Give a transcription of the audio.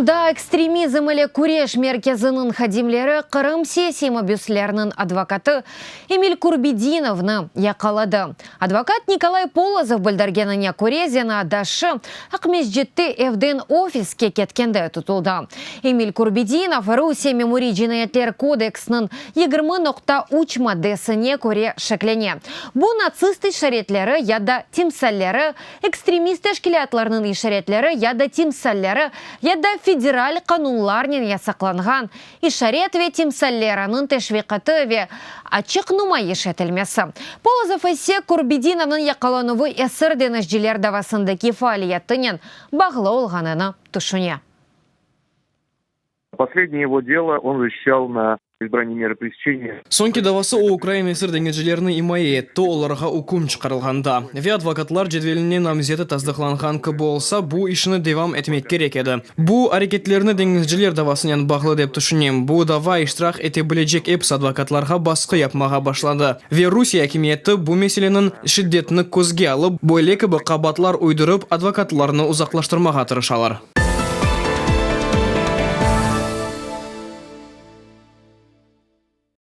Кырымда экстремизм или куреш мерkezinin хадимлері Кырым сесимі бюслерінің адвокаты Эмиль Курбидиновны яқалады. Адвокат Николай Полозов білдіргеніне Курезина адашы Ақмесжетті Эвден офиске кеткенді тұтылды. Эмиль Курбидинов Русия меморий жинаятлер кодексінің 20.3 маддесіне көре шеклене. Бұл нацисты шаретлері яда тимсаллері, экстремисты шкелетларының ишаретлері яда тимсаллері, яда федераль канунларнен ясақланған ишарет ве тимсаллерінің тәшвиқаты ве ачық нумай ешетілмесі. Полозов есе Курбидиновның яқалануы әсірден әжділер давасындaki фаалияттынен бағылы олғанына тұшыне. Последнее его дело он защищал на избрании меры пресечения. Сонки давасы о Украины сырдеңгежелеріні имайы то оларға укум чықарылғанда. Ве адвокатлар жедвеліне намзеті таздықланған болса, бұ ішіні девам әтмек керек еді. Бұ әрекетлеріні деңгежелер давасынан бағылы деп түшінем. Бұ дава иштрақ әте білежек эпс адвокатларға басқы япмаға башлады. Ве Русия әкиметі бұ меселенің шиддетіні көзге алып, бойлекі бұқабатлар ойдырып адвокатларыны ұзақлаштырмаға тырышалар.